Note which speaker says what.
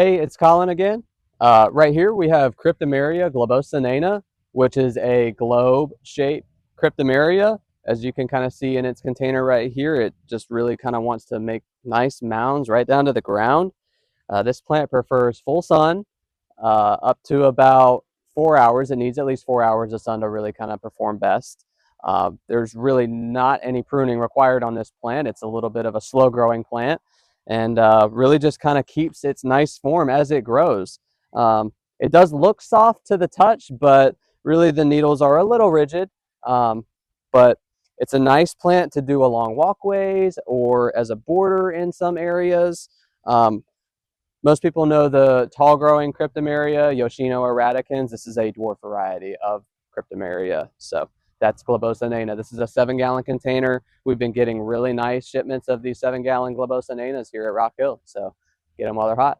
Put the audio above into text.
Speaker 1: Hey, it's Colin again. Right here we have Cryptomeria Globosa Nana, which is a globe-shaped cryptomeria. As you can kind of see in its container right here, it just really kind of wants to make nice mounds right down to the ground. This plant prefers full sun, up to about 4 hours. It needs at least 4 hours of sun to really kind of perform best. There's really not any pruning required on this plant. It's a little bit of a slow growing plant and really just kind of keeps its nice form as it grows. It does look soft to the touch, but really the needles are a little rigid. But it's a nice plant to do along walkways or as a border in some areas. Most people know the tall growing Cryptomeria, Yoshino eradicans. This is a dwarf variety of Cryptomeria. So that's Globosa Nana. This is a 7-gallon container. We've been getting really nice shipments of these 7-gallon Globosa Nanas here at Rock Hill. So get them while they're hot.